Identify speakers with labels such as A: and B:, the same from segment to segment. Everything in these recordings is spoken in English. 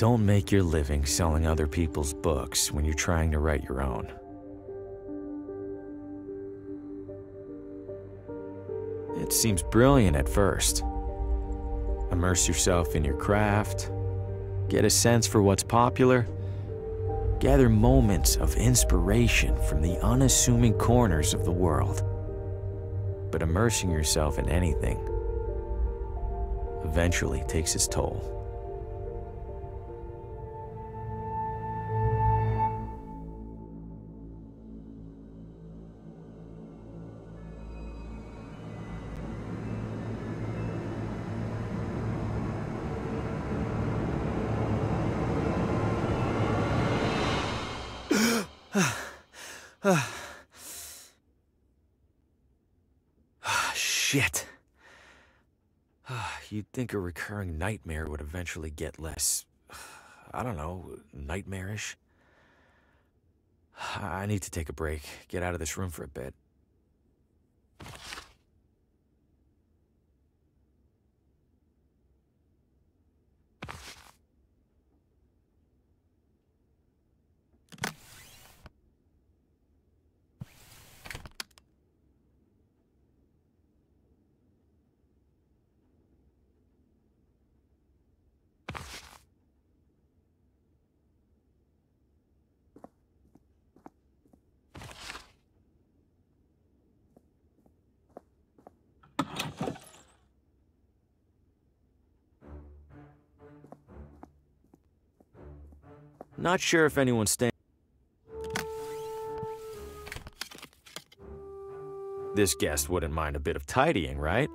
A: Don't make your living selling other people's books when you're trying to write your own. It seems brilliant at first. Immerse yourself in your craft, get a sense for what's popular, gather moments of inspiration from the unassuming corners of the world. But immersing yourself in anything eventually takes its toll. Shit. You'd think a recurring nightmare would eventually get less, I don't know, nightmarish. I need to take a break, get out of this room for a bit. Not sure if anyone's staying. This guest wouldn't mind a bit of tidying, right?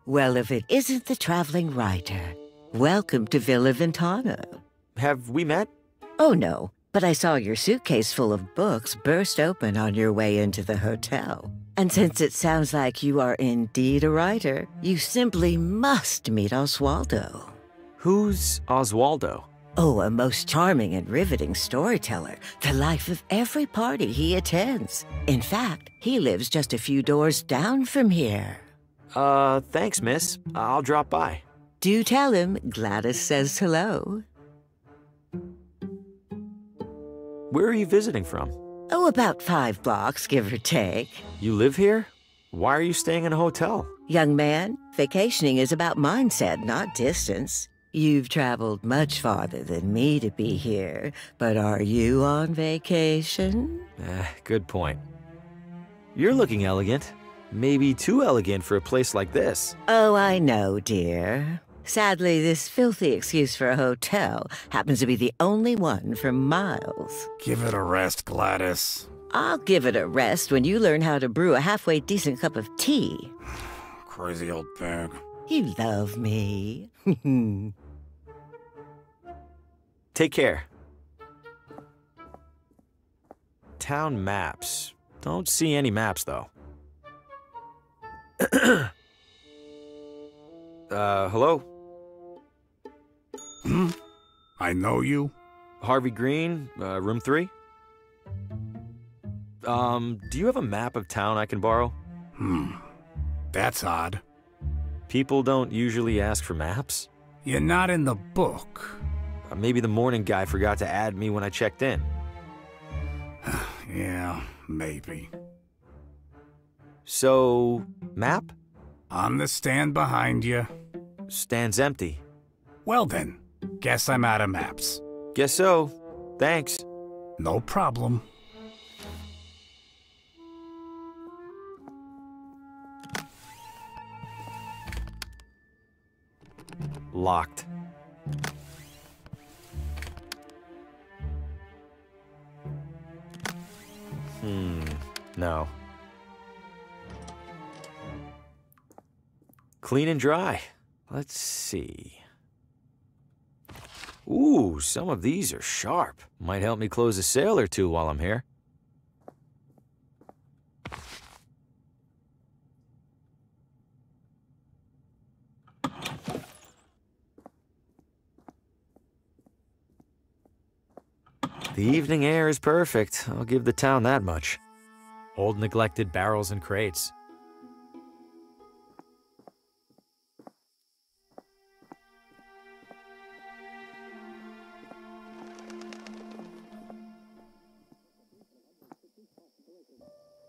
B: Well, if it isn't the traveling writer, welcome to Villa Ventana.
A: Have we met?
B: Oh, no, but I saw your suitcase full of books burst open on your way into the hotel. And since it sounds like you are indeed a writer, you simply must meet Oswaldo.
A: Who's Oswaldo?
B: Oh, a most charming and riveting storyteller, the life of every party he attends. In fact, he lives just a few doors down from here.
A: Thanks, miss. I'll drop by.
B: Do tell him Gladys says hello.
A: Where are you visiting from?
B: Oh, about 5 blocks, give or take.
A: You live here? Why are you staying in a hotel?
B: Young man, vacationing is about mindset, not distance. You've traveled much farther than me to be here, but are you on vacation?
A: Good point. You're looking elegant. Maybe too elegant for a place like this.
B: Oh, I know, dear. Sadly, this filthy excuse for a hotel happens to be the only one for miles.
C: Give it a rest, Gladys.
B: I'll give it a rest when you learn how to brew a halfway decent cup of tea.
C: Crazy old pig.
B: You love me.
A: Take care. Town maps. Don't see any maps, though. Hello?
C: I know you.
A: Harvey Green, room 3? Do you have a map of town I can borrow?
C: That's odd.
A: People don't usually ask for maps.
C: You're not in the book.
A: Maybe the morning guy forgot to add me when I checked in.
C: Yeah, maybe.
A: So, map?
C: On the stand behind you.
A: Stand's empty.
C: Well then, guess I'm out of maps.
A: Guess so. Thanks.
C: No problem.
A: Locked. No. Clean and dry. Let's see. Ooh, some of these are sharp. Might help me close a sale or two while I'm here. The evening air is perfect, I'll give the town that much. Old neglected barrels and crates.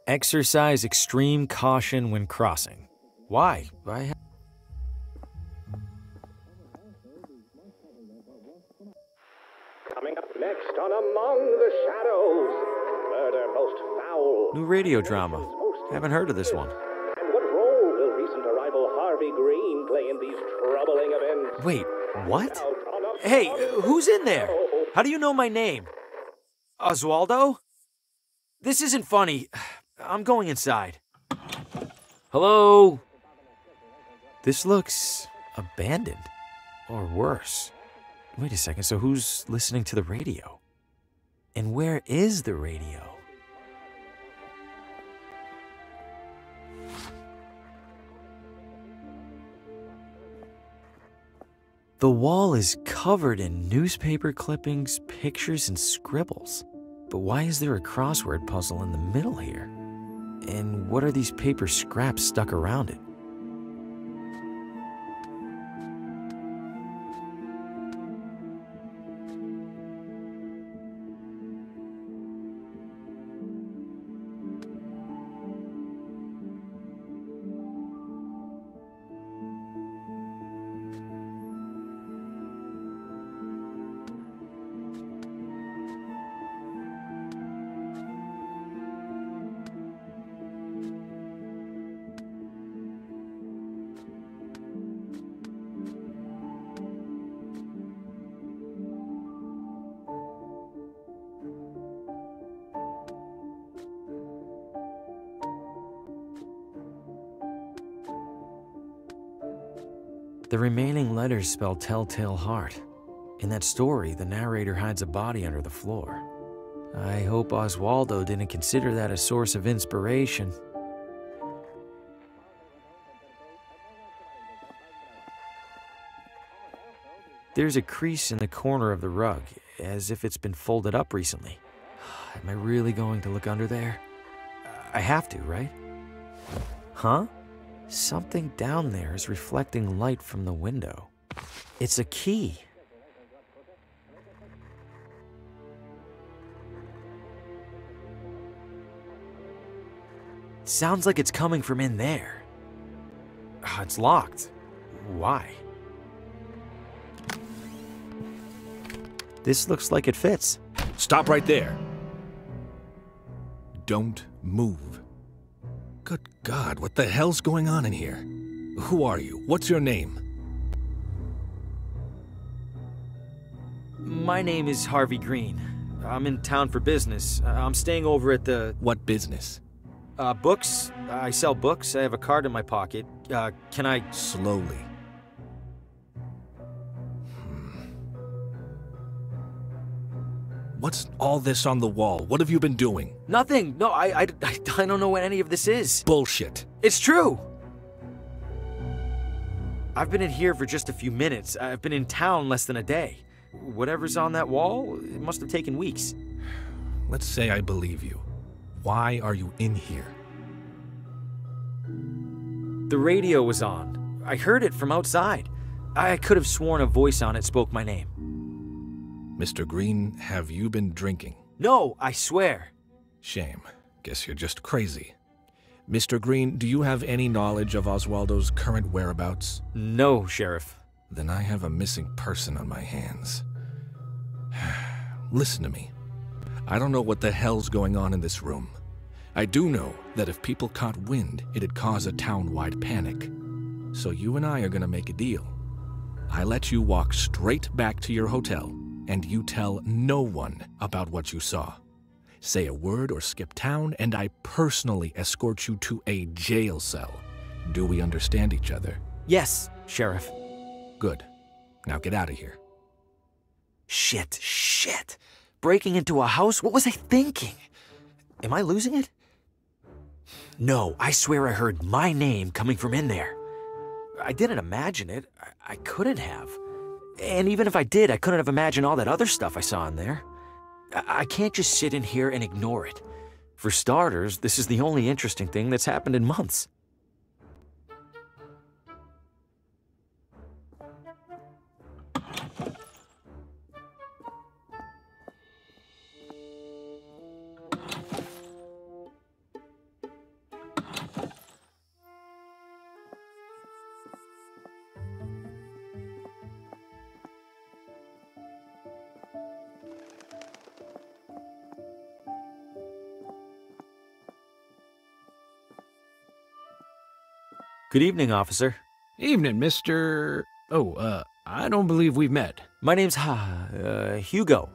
A: Exercise extreme caution when crossing. Why? Coming
D: up next on Among the Shadows, murder most foul.
A: New radio drama. Haven't heard of this one.
D: And what role will recent arrival Harvey Green play in these troubling events?
A: Wait, what? Hey, who's in there? How do you know my name? Oswaldo? This isn't funny. I'm going inside. Hello? This looks abandoned. Or worse. Wait a second, so who's listening to the radio? And where is the radio? The wall is covered in newspaper clippings, pictures, and scribbles. But why is there a crossword puzzle in the middle here? And what are these paper scraps stuck around it? The remaining letters spell Telltale Heart. In that story, the narrator hides a body under the floor. I hope Oswaldo didn't consider that a source of inspiration. There's a crease in the corner of the rug, as if it's been folded up recently. Am I really going to look under there? I have to, right? Huh? Something down there is reflecting light from the window. It's a key. Sounds like it's coming from in there. It's locked. Why? This looks like it fits.
E: Stop right there. Don't move. Good God, what the hell's going on in here? Who are you? What's your name?
A: My name is Harvey Green. I'm in town for business. I'm staying over at the...
E: What business?
A: Books. I sell books. I have a card in my pocket. Can I...
E: Slowly. What's all this on the wall? What have you been doing?
A: Nothing. No, I don't know what any of this is.
E: Bullshit.
A: It's true. I've been in here for just a few minutes. I've been in town less than a day. Whatever's on that wall, it must have taken weeks.
E: Let's say I believe you. Why are you in here?
A: The radio was on. I heard it from outside. I could have sworn a voice on it spoke my name.
E: Mr. Green, have you been drinking?
A: No, I swear.
E: Shame. Guess you're just crazy. Mr. Green, do you have any knowledge of Oswaldo's current whereabouts?
A: No, Sheriff.
E: Then I have a missing person on my hands. Listen to me. I don't know what the hell's going on in this room. I do know that if people caught wind, it'd cause a town-wide panic. So you and I are gonna make a deal. I let you walk straight back to your hotel, and you tell no one about what you saw. Say a word or skip town, and I personally escort you to a jail cell. Do we understand each other?
A: Yes, Sheriff.
E: Good. Now get out of here.
A: Shit. Breaking into a house? What was I thinking? Am I losing it? No, I swear I heard my name coming from in there. I didn't imagine it. I couldn't have. And even if I did, I couldn't have imagined all that other stuff I saw in there. I can't just sit in here and ignore it. For starters, this is the only interesting thing that's happened in months. Good evening, officer.
F: Evening, Mr. I don't believe we've met.
A: My name's Hugo.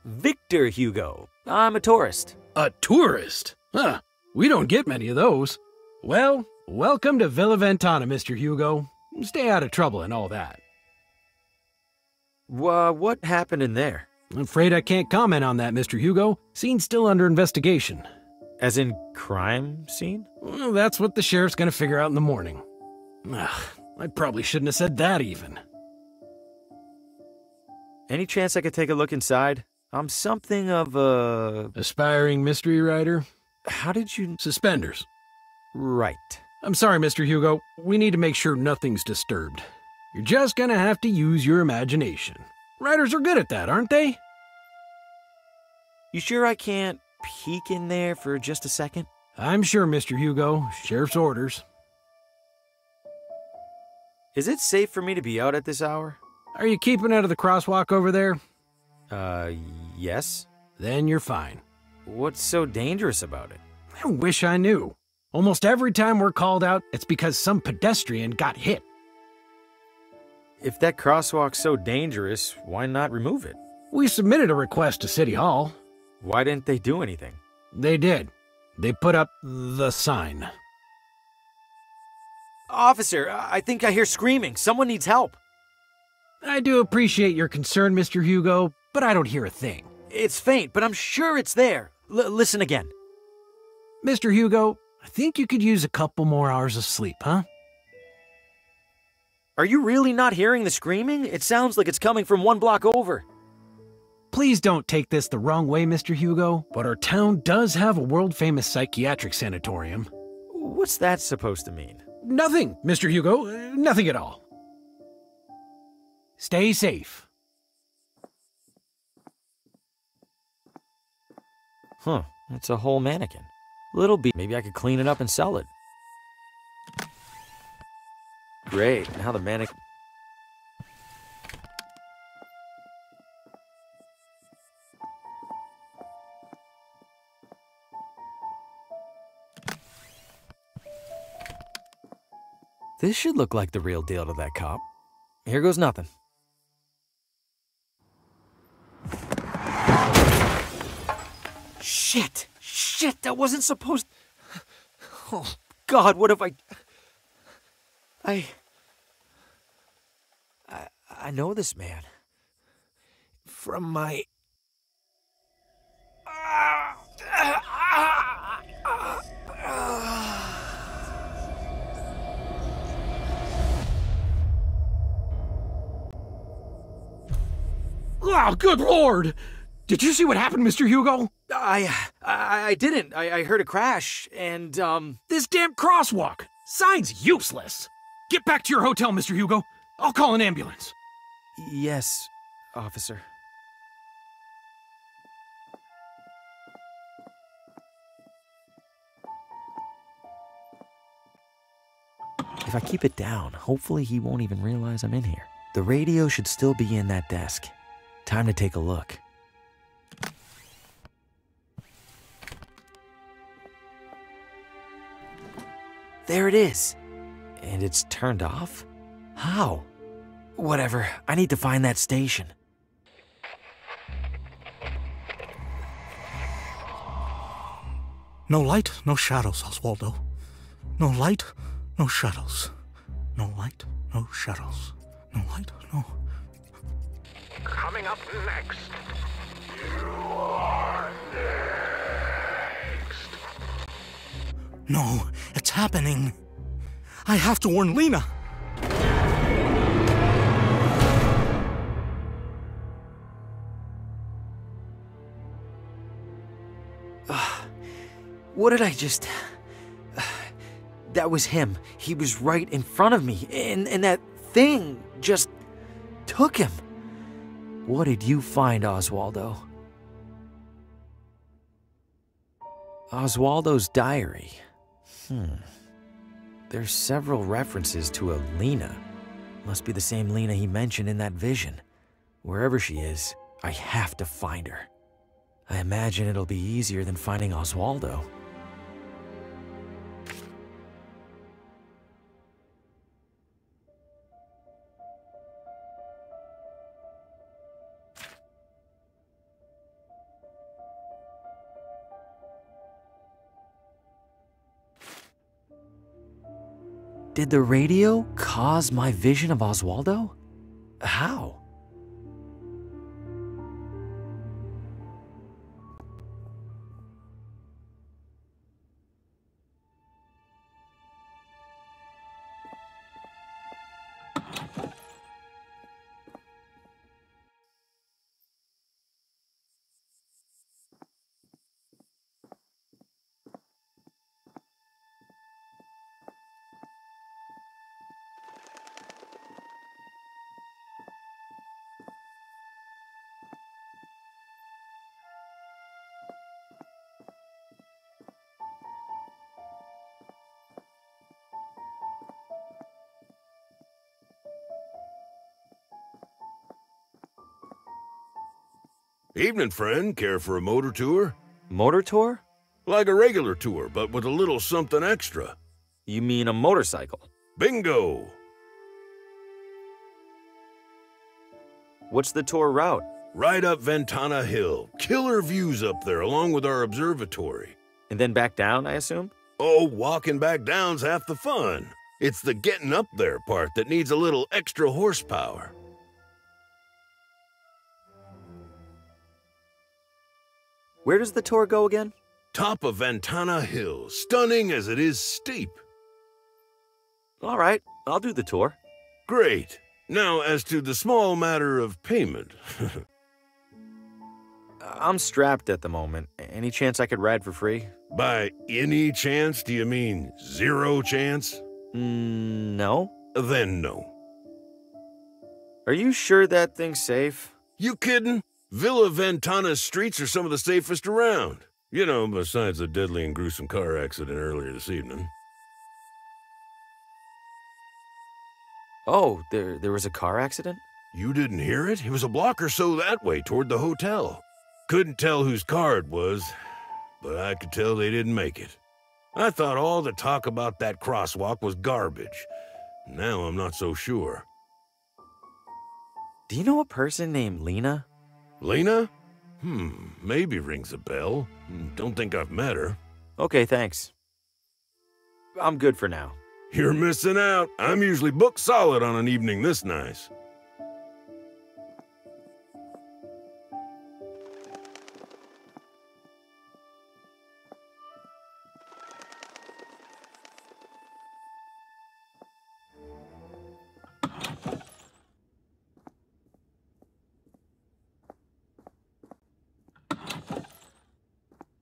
A: Victor Hugo. I'm a tourist.
F: A tourist? Huh. We don't get many of those. Well, welcome to Villa Ventana, Mr. Hugo. Stay out of trouble and all that.
A: What happened in there?
F: I'm afraid I can't comment on that, Mr. Hugo. Scene's still under investigation.
A: As in crime scene?
F: Well, that's what the sheriff's gonna figure out in the morning. I probably shouldn't have said that even.
A: Any chance I could take a look inside? I'm something of a...
F: Aspiring mystery writer?
A: How did you...
F: Suspenders.
A: Right.
F: I'm sorry, Mr. Hugo. We need to make sure nothing's disturbed. You're just gonna have to use your imagination. Writers are good at that, aren't they?
A: You sure I can't peek in there for just a second?
F: I'm sure, Mr. Hugo. Sheriff's orders.
A: Is it safe for me to be out at this hour?
F: Are you keeping out of the crosswalk over there?
A: Yes.
F: Then you're fine.
A: What's so dangerous about it?
F: I wish I knew. Almost every time we're called out, it's because some pedestrian got hit.
A: If that crosswalk's so dangerous, why not remove it?
F: We submitted a request to City Hall.
A: Why didn't they do anything?
F: They did. They put up the sign.
A: Officer, I think I hear screaming. Someone needs help.
F: I do appreciate your concern, Mr. Hugo, but I don't hear a thing.
A: It's faint, but I'm sure it's there. Listen again.
F: Mr. Hugo, I think you could use a couple more hours of sleep, huh?
A: Are you really not hearing the screaming? It sounds like it's coming from one block over.
F: Please don't take this the wrong way, Mr. Hugo, but our town does have a world-famous psychiatric sanatorium.
A: What's that supposed to mean?
F: Nothing, Mr. Hugo. Nothing at all. Stay safe.
A: Huh, it's a whole mannequin. Little bit. Maybe I could clean it up and sell it. Great, now the mannequin... This should look like the real deal to that cop. Here goes nothing. Shit! Shit, that wasn't supposed... Oh, God, what have I know this man. From my...
F: Oh, good Lord! Did you see what happened, Mr. Hugo?
A: I didn't. I heard a crash, and,
F: This damn crosswalk! Sign's useless! Get back to your hotel, Mr. Hugo. I'll call an ambulance.
A: Yes, officer. If I keep it down, hopefully he won't even realize I'm in here. The radio should still be in that desk. Time to take a look. There it is. And it's turned off? How? Whatever, I need to find that station.
C: No light, no shadows, Oswaldo. No light, no shadows. No light, no shadows. No light, no...
D: Coming up next. You are next.
C: No, it's happening. I have to warn Lena.
A: What did I just... That was him. He was right in front of me, and that thing just took him. What did you find, Oswaldo? Oswaldo's diary. There's several references to a Lena. Must be the same Lena he mentioned in that vision. Wherever she is, I have to find her. I imagine it'll be easier than finding Oswaldo. Did the radio cause my vision of Oswaldo? How?
G: Evening, friend. Care for a motor tour?
A: Motor tour?
G: Like a regular tour, but with a little something extra.
A: You mean a motorcycle?
G: Bingo!
A: What's the tour route?
G: Right up Ventana Hill. Killer views up there, along with our observatory.
A: And then back down, I assume?
G: Oh, walking back down's half the fun. It's the getting up there part that needs a little extra horsepower.
A: Where does the tour go again?
G: Top of Ventana Hill, stunning as it is steep.
A: All right, I'll do the tour.
G: Great. Now, as to the small matter of payment.
A: I'm strapped at the moment. Any chance I could ride for free?
G: By any chance, do you mean zero chance?
A: No.
G: Then no.
A: Are you sure that thing's safe?
G: You kidding? Villa Ventana's streets are some of the safest around. You know, besides the deadly and gruesome car accident earlier this evening.
A: Oh, there was a car accident?
G: You didn't hear it? It was a block or so that way, toward the hotel. Couldn't tell whose car it was, but I could tell they didn't make it. I thought all the talk about that crosswalk was garbage. Now I'm not so sure.
A: Do you know a person named Lena?
G: Lena? Maybe rings a bell. Don't think I've met her.
A: Okay, thanks. I'm good for now.
G: You're missing out. I'm usually booked solid on an evening this nice.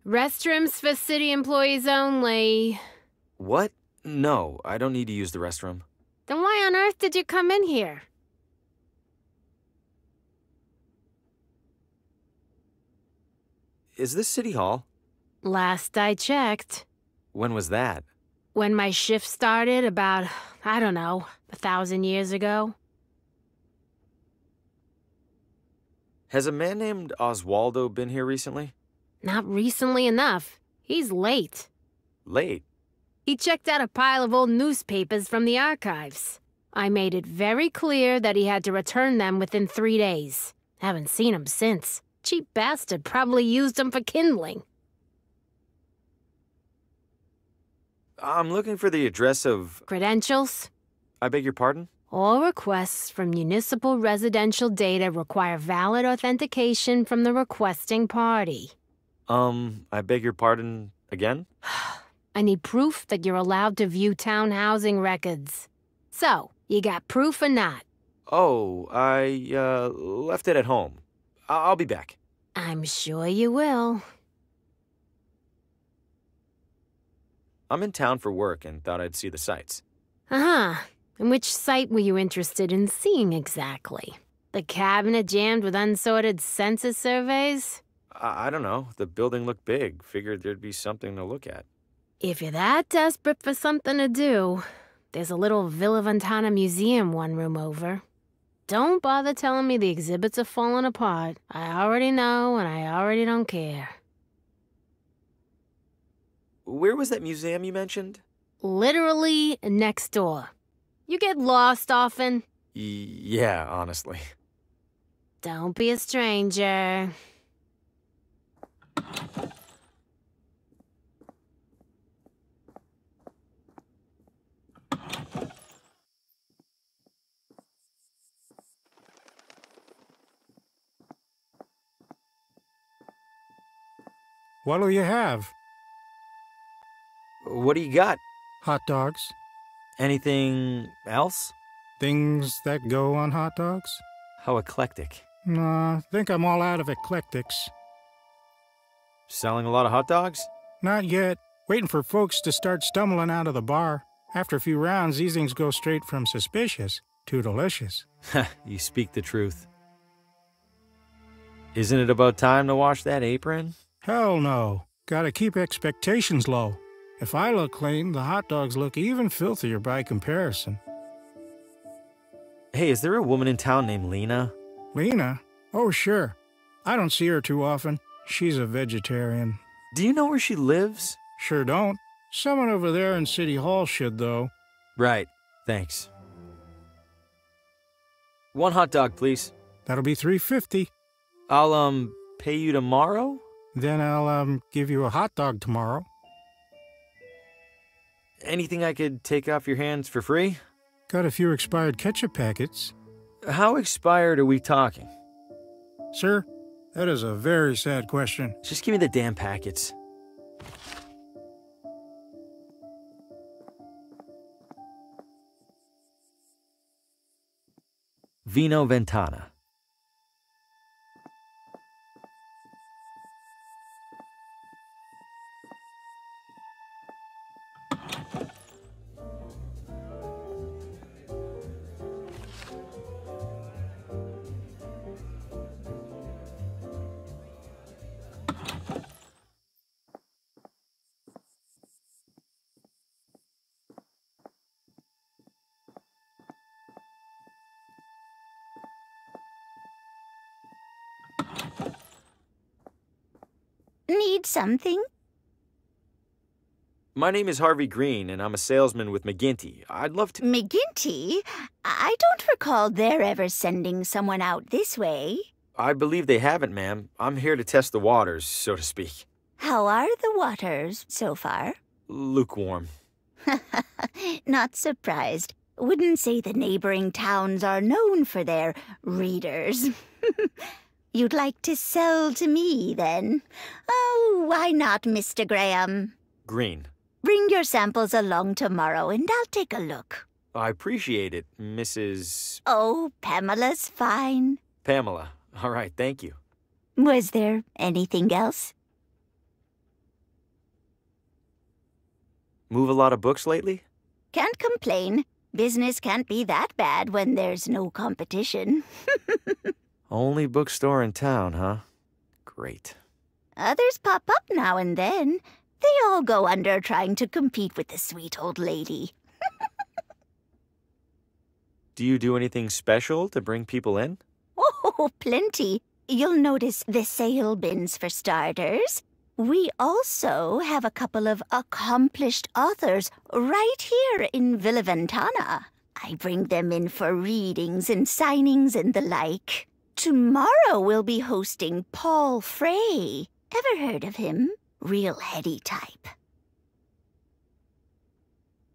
H: Restrooms for city employees only.
A: What? No, I don't need to use the restroom.
H: Then why on earth did you come in here?
A: Is this City Hall?
H: Last I checked.
A: When was that?
H: When my shift started about, I don't know, 1,000 years ago.
A: Has a man named Oswaldo been here recently?
H: Not recently enough. He's late.
A: Late?
H: He checked out a pile of old newspapers from the archives. I made it very clear that he had to return them within 3 days. Haven't seen him since. Cheap bastard probably used them for kindling.
A: I'm looking for the address of...
H: Credentials?
A: I beg your pardon?
H: All requests for municipal residential data require valid authentication from the requesting party.
A: I beg your pardon again?
H: I need proof that you're allowed to view town housing records. So, you got proof or not?
A: Oh, I, left it at home. I'll be back.
H: I'm sure you will.
A: I'm in town for work and thought I'd see the sights.
H: Uh-huh. And which site were you interested in seeing exactly? The cabinet jammed with unsorted census surveys?
A: I don't know. The building looked big. Figured there'd be something to look at.
H: If you're that desperate for something to do, there's a little Villa Ventana museum one room over. Don't bother telling me the exhibits are falling apart. I already know, and I already don't care.
A: Where was that museum you mentioned?
H: Literally next door. You get lost often?
A: Yeah, honestly.
H: Don't be a stranger.
C: What'll you have?
A: What do you got?
C: Hot dogs?
A: Anything else?
C: Things that go on hot dogs?
A: How eclectic.
C: Nah, think I'm all out of eclectics.
A: Selling a lot of hot dogs?
C: Not yet. Waiting for folks to start stumbling out of the bar. After a few rounds, these things go straight from suspicious to delicious.
A: You speak the truth. Isn't it about time to wash that apron?
C: Hell no. Gotta keep expectations low. If I look clean, the hot dogs look even filthier by comparison.
A: Hey, is there a woman in town named Lena?
C: Lena? Oh, sure. I don't see her too often. She's a vegetarian.
A: Do you know where she lives?
C: Sure don't. Someone over there in City Hall should, though.
A: Right. Thanks. One hot dog, please.
C: That'll be $3.50.
A: I'll, pay you tomorrow?
C: Then I'll, give you a hot dog tomorrow.
A: Anything I could take off your hands for free?
C: Got a few expired ketchup packets.
A: How expired are we talking?
C: Sir, that is a very sad question.
A: Just give me the damn packets. Villa Ventana.
I: Need something?
A: My name is Harvey Green, and I'm a salesman with McGinty. I'd love to...
I: McGinty? I don't recall their ever sending someone out this way.
A: I believe they haven't, ma'am. I'm here to test the waters, so to speak.
I: How are the waters so far?
A: Lukewarm.
I: Not surprised. Wouldn't say the neighboring towns are known for their readers. You'd like to sell to me, then? Oh, why not, Mr. Graham?
A: Green.
I: Bring your samples along tomorrow, and I'll take a look.
A: I appreciate it, Mrs...
I: Oh, Pamela's fine.
A: Pamela. All right, thank you.
I: Was there anything else?
A: Move a lot of books lately?
I: Can't complain. Business can't be that bad when there's no competition.
A: Only bookstore in town, huh? Great.
I: Others pop up now and then. They all go under trying to compete with the sweet old lady.
A: Do you do anything special to bring people in?
I: Oh, plenty. You'll notice the sale bins for starters. We also have a couple of accomplished authors right here in Villa Ventana. I bring them in for readings and signings and the like. Tomorrow we'll be hosting Paul Frey. Ever heard of him? Real heady type.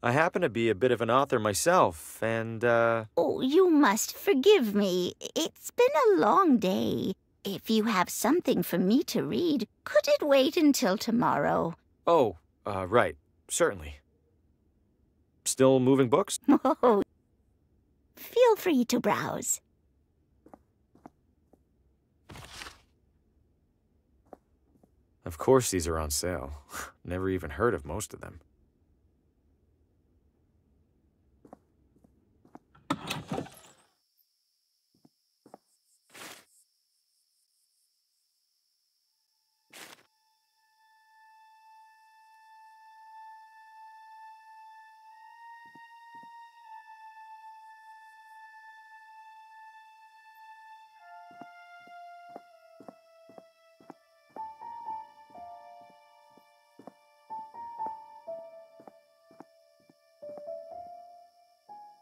A: I happen to be a bit of an author myself, and,
I: Oh, you must forgive me. It's been a long day. If you have something for me to read, could it wait until tomorrow?
A: Oh, right. Certainly. Still moving books?
I: Oh, feel free to browse.
A: Of course these are on sale. Never even heard of most of them.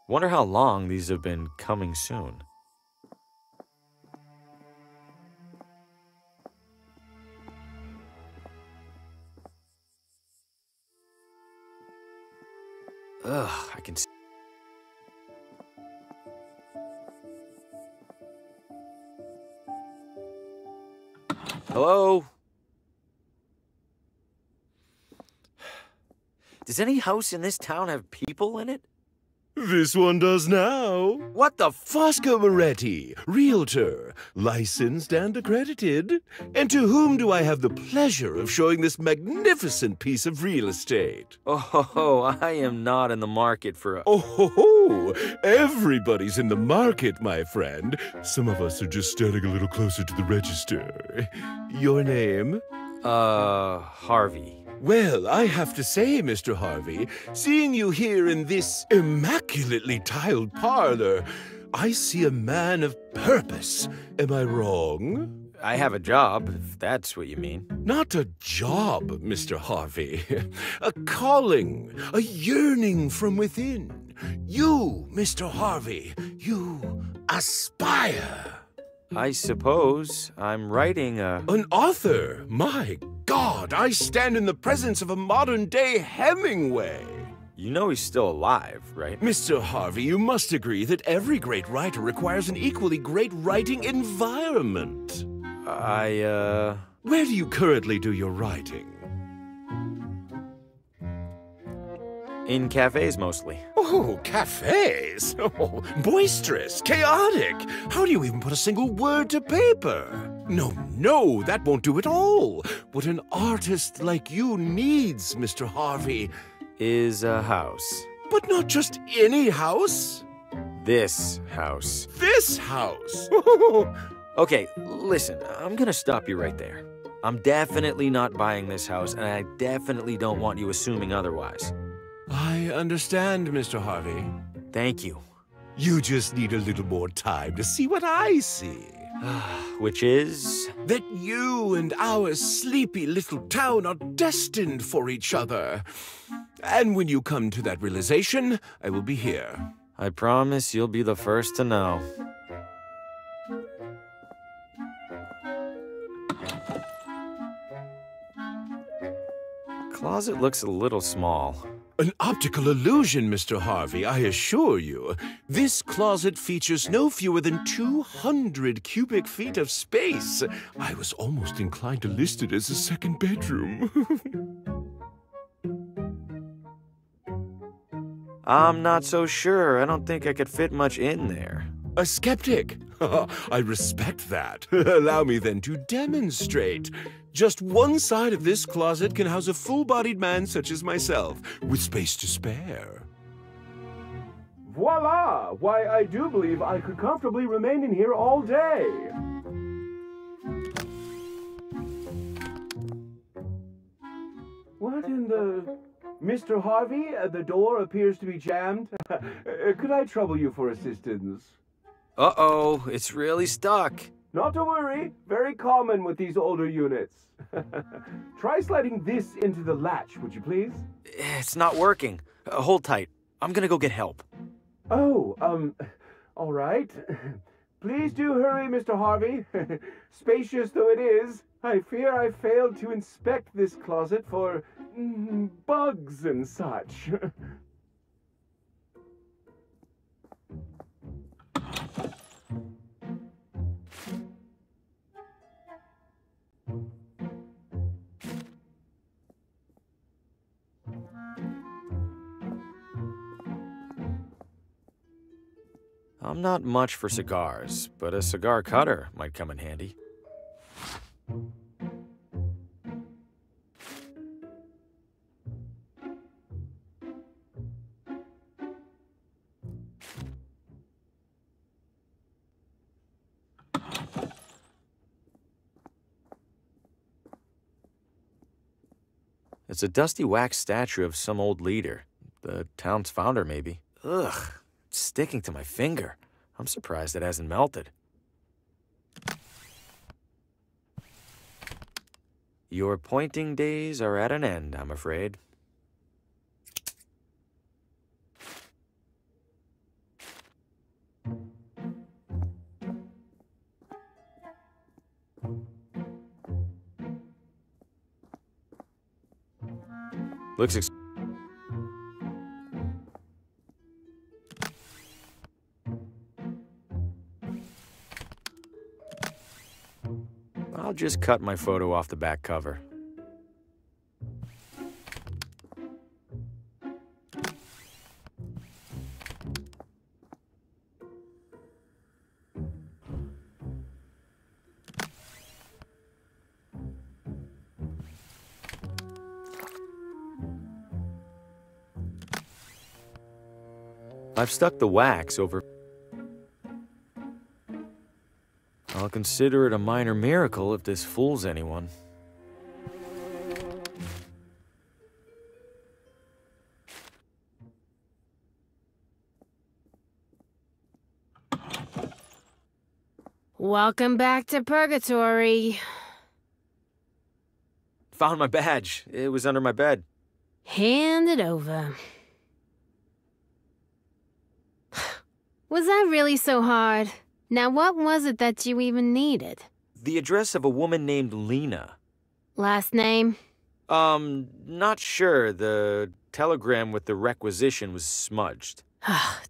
A: Wonder how long these have been coming soon. Ugh, I can see. Hello? Does any house in this town have people in it?
G: This one does now.
A: What the
G: Fosco Moretti, realtor, licensed and accredited. And to whom do I have the pleasure of showing this magnificent piece of real estate?
A: Oh, I am not in the market for a...
G: Oh, everybody's in the market, my friend. Some of us are just standing a little closer to the register. Your name?
A: Harvey.
G: Well, I have to say, Mr. Harvey, seeing you here in this immaculately tiled parlor, I see a man of purpose. Am I wrong?
A: I have a job, if that's what you mean.
G: Not a job, Mr. Harvey. A calling, a yearning from within. You, Mr. Harvey, you aspire.
A: I suppose I'm writing a...
G: An author? My God, I stand in the presence of a modern-day Hemingway.
A: You know he's still alive, right?
G: Mr. Harvey, you must agree that every great writer requires an equally great writing environment.
A: Where
G: do you currently do your writing?
A: In cafes, mostly.
G: Oh, cafes? Oh, boisterous, chaotic. How do you even put a single word to paper? No, that won't do at all. What an artist like you needs, Mr. Harvey,
A: is a house.
G: But not just any house.
A: This house.
G: This house?
A: Okay, listen, I'm gonna stop you right there. I'm definitely not buying this house, and I definitely don't want you assuming otherwise.
G: I understand, Mr. Harvey.
A: Thank you.
G: You just need a little more time to see what I see.
A: Which is?
G: That you and our sleepy little town are destined for each other. And when you come to that realization, I will be here.
A: I promise you'll be the first to know. Closet looks a little small.
G: An optical illusion, Mr. Harvey, I assure you. This closet features no fewer than 200 cubic feet of space. I was almost inclined to list it as a second bedroom.
A: I'm not so sure. I don't think I could fit much in there.
G: A skeptic? I respect that. Allow me then to demonstrate. Just one side of this closet can house a full-bodied man such as myself, with space to spare. Voila! Why, I do believe I could comfortably remain in here all day. What in the... Mr. Harvey, the door appears to be jammed. Could I trouble you for assistance?
A: Uh-oh, it's really stuck.
G: Not to worry. Very common with these older units. Try sliding this into the latch, would you please?
A: It's not working. Hold tight. I'm gonna go get help.
G: Oh, all right. Please do hurry, Mr. Harvey. Spacious though it is, I fear I failed to inspect this closet for bugs and such.
A: I'm not much for cigars, but a cigar cutter might come in handy. It's a dusty wax statue of some old leader. The town's founder, maybe. Ugh, it's sticking to my finger. I'm surprised it hasn't melted. Your pointing days are at an end, I'm afraid. Looks I'll just cut my photo off the back cover. I've stuck the wax over. I'll consider it a minor miracle if this fools anyone.
H: Welcome back to Purgatory.
A: Found my badge. It was under my bed.
H: Hand it over. Was that really so hard? Now, what was it that you even needed?
A: The address of a woman named Lena.
H: Last name?
A: Not sure. The telegram with the requisition was smudged.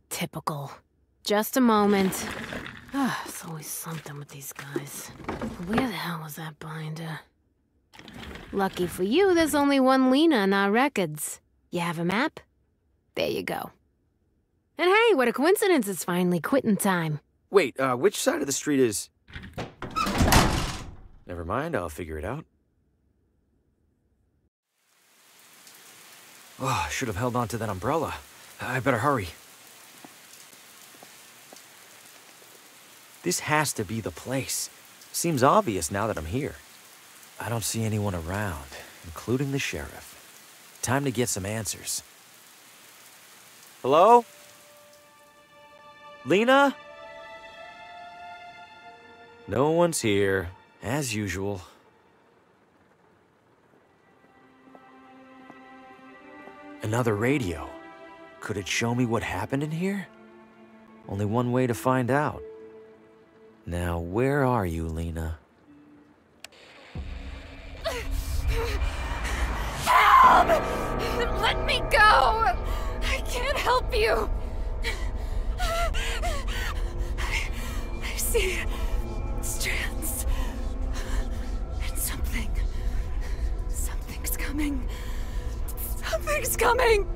H: Typical. Just a moment. There's always something with these guys. Where the hell was that binder? Lucky for you, there's only one Lena in our records. You have a map? There you go. And hey, what a coincidence, it's finally quitting time.
A: Wait, which side of the street is... Never mind, I'll figure it out. Oh, I should have held on to that umbrella. I better hurry. This has to be the place. Seems obvious now that I'm here. I don't see anyone around, including the sheriff. Time to get some answers. Hello? Lena? No one's here, as usual. Another radio. Could it show me what happened in here? Only one way to find out. Now, where are you, Lena?
H: Help! Let me go! I can't help you! I see strands. And something's coming. Something's coming!